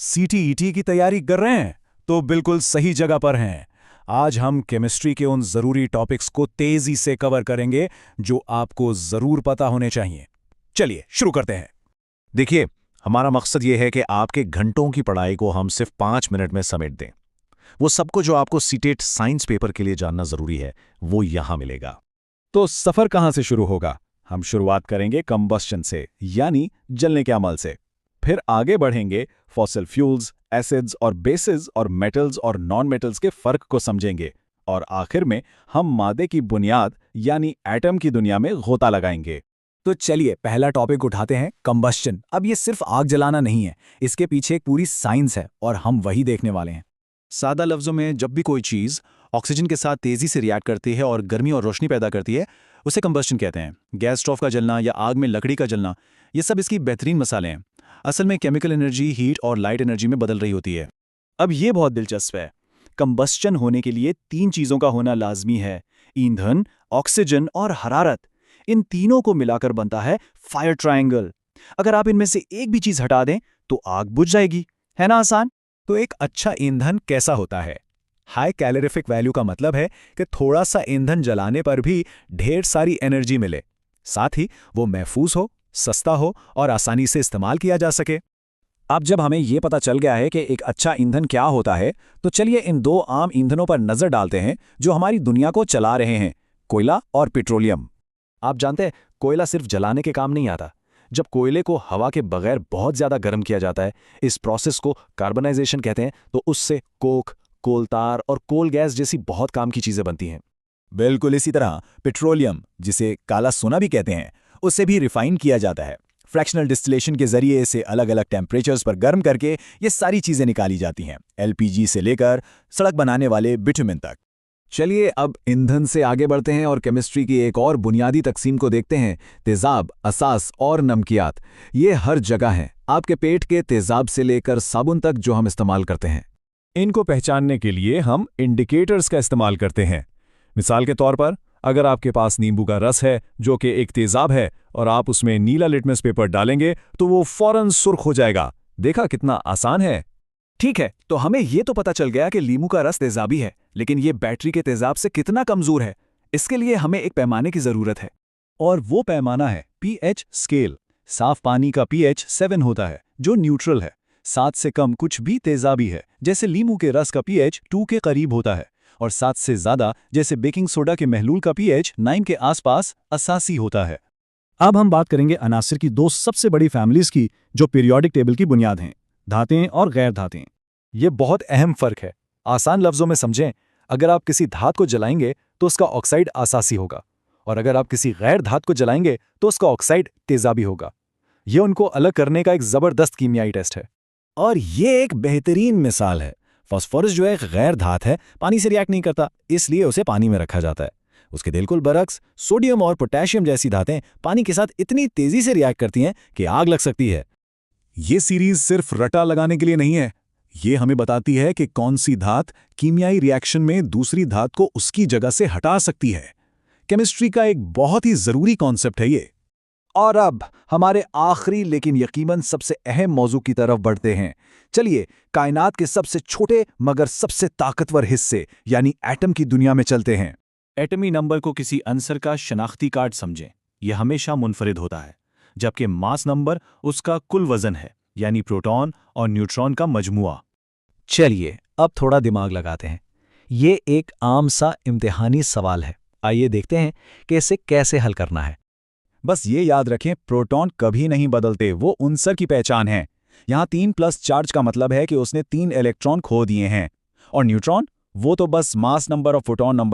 CTET की तैयारी कर रहे हैं तो बिल्कुल सही जगह पर हैं। आज हम केमिस्ट्री के उन जरूरी टॉपिक्स को तेजी से कवर करेंगे जो आपको जरूर पता होने चाहिए। चलिए शुरू करते हैं। देखिए, हमारा मकसद ये है कि आपके घंटों की पढ़ाई को हम सिर्फ 5 मिनट में समेट दें। वो सबको जो आपको सीटेट साइंस पेपर के लिए जानना जरूरी है, वो यहां मिलेगा। तो सफर कहां से शुरू होगा? हम शुरुआत करेंगे कंबस्शन से, यानी जलने के अमल से। फिर आगे बढ़ेंगे फॉसिल फ्यूल्स, एसिड्स और बेसिस और मेटल्स और नॉन मेटल्स के फर्क को समझेंगे। और आखिर में हम मादे की बुनियाद यानी एटम की दुनिया में गोता लगाएंगे। तो चलिए पहला टॉपिक उठाते हैं, कंबस्शन। अब ये सिर्फ आग जलाना नहीं है, इसके पीछे एक पूरी साइंस है और हम वही देखने वाले हैं। सादा लफ्जों में, जब भी कोई चीज़ ऑक्सीजन के साथ तेज़ी से रिएक्ट करती है और गर्मी और रोशनी पैदा करती है, उसे कंबस्शन कहते हैं। गैस स्टोव का जलना या आग में लकड़ी का जलना, ये सब इसकी बेहतरीन मिसालें हैं। असल में केमिकल एनर्जी हीट और लाइट एनर्जी में बदल रही होती है। अब ये बहुत दिलचस्प है। कंबस्शन होने के लिए 3 चीज़ों का होना लाजमी है: ईंधन, ऑक्सीजन और हरारत। इन तीनों को मिलाकर बनता है फायर ट्रायंगल। अगर आप इनमें से एक भी चीज़ हटा दें तो आग बुझ जाएगी। है ना आसान? तो एक अच्छा ईंधन कैसा होता है? हाई कैलोरीफिक वैल्यू का मतलब है कि थोड़ा सा ईंधन जलाने पर भी ढेर सारी एनर्जी मिले, साथ ही वो महफूज हो, सस्ता हो और आसानी से इस्तेमाल किया जा सके। अब जब हमें ये पता चल गया है कि एक अच्छा ईंधन क्या होता है, तो चलिए इन 2 आम ईंधनों पर नजर डालते हैं जो हमारी दुनिया को चला रहे हैं: कोयला और पेट्रोलियम। आप जानते हैं, कोयला सिर्फ जलाने के काम नहीं आता। जब कोयले को हवा के बगैर बहुत ज़्यादा गर्म किया जाता है, इस प्रोसेस को कार्बनाइजेशन कहते हैं, तो उससे कोक, कोलतार और कोल गैस जैसी बहुत काम की चीज़ें बनती हैं। बिल्कुल इसी तरह पेट्रोलियम, जिसे काला सोना भी कहते हैं, उसे भी रिफाइन किया जाता है। फ्रैक्शनल डिस्टिलेशन के जरिए इसे अलग अलग टेम्परेचर्स पर गर्म करके ये सारी चीज़ें निकाली जाती हैं, एलपीजी से लेकर सड़क बनाने वाले बिटुमेन तक। चलिए अब ईंधन से आगे बढ़ते हैं और केमिस्ट्री की एक और बुनियादी तकसीम को देखते हैं: तेजाब, असास और नमकियात। ये हर जगह हैं, आपके पेट के तेजाब से लेकर साबुन तक जो हम इस्तेमाल करते हैं। इनको पहचानने के लिए हम इंडिकेटर्स का इस्तेमाल करते हैं। मिसाल के तौर पर, अगर आपके पास नींबू का रस है जो कि एक तेजाब है और आप उसमें नीला लिटमस पेपर डालेंगे तो वो फौरन सुर्ख हो जाएगा। देखा कितना आसान है? ठीक है, तो हमें ये तो पता चल गया कि नींबू का रस तेजाबी है, लेकिन ये बैटरी के तेजाब से कितना कमजोर है। इसके लिए हमें एक पैमाने की जरूरत है, और वो पैमाना है पीएच स्केल। साफ पानी का पीएच 7 होता है, जो न्यूट्रल है। 7 से कम कुछ भी तेजाबी है, जैसे नींबू के रस का पीएच 2 के करीब होता है, और 7 से ज्यादा, जैसे बेकिंग सोडा के महलूल का पीएच 9 के आसपास, असासी होता है। अब हम बात करेंगे अनासिर की 2 सबसे बड़ी फैमिलीज की, जो पीरियोडिक टेबल की बुनियाद हैं: धातें और गैर धातें। ये बहुत अहम फर्क है। आसान लफ्जों में समझें, अगर आप किसी धात को जलाएंगे तो उसका ऑक्साइड असासी होगा, और अगर आप किसी गैर धात को जलाएंगे तो उसका ऑक्साइड तेजाबी होगा। यह उनको अलग करने का एक जबरदस्त कीमियाई टेस्ट है। और ये एक बेहतरीन मिसाल है। फास्फोरस जो एक गैर धात है, पानी से रिएक्ट नहीं करता, इसलिए उसे पानी में रखा जाता है। उसके बिल्कुल बरक्स, सोडियम और पोटेशियम जैसी धातें पानी के साथ इतनी तेजी से रिएक्ट करती हैं कि आग लग सकती है। ये सीरीज सिर्फ रटा लगाने के लिए नहीं है, ये हमें बताती है कि कौन सी धात कीमियाई रिएक्शन में दूसरी धात को उसकी जगह से हटा सकती है। केमिस्ट्री का एक बहुत ही जरूरी कॉन्सेप्ट है ये। और अब हमारे आखिरी लेकिन यकीनन सबसे अहम मौजू की तरफ बढ़ते हैं। चलिए कायनात के सबसे छोटे मगर सबसे ताकतवर हिस्से यानी एटम की दुनिया में चलते हैं। एटमी नंबर को किसी अंसर का शनाख्ती कार्ड समझें। यह हमेशा मुनफरिद होता है, जबकि मास नंबर उसका कुल वजन है, यानी प्रोटॉन और न्यूट्रॉन का मजमुआ। चलिए अब थोड़ा दिमाग लगाते हैं। ये एक आम सा इम्तिहानी सवाल है। आइए देखते हैं कि इसे कैसे हल करना है। बस ये याद रखें, प्रोटॉन कभी नहीं बदलते, वो अंसर की पहचान है। यहाँ 3+ चार्ज का मतलब है कि उसने 3 इलेक्ट्रॉन खो दिए हैं। और न्यूट्रॉन, वो तो बस मास नंबर और फोटॉन नंबर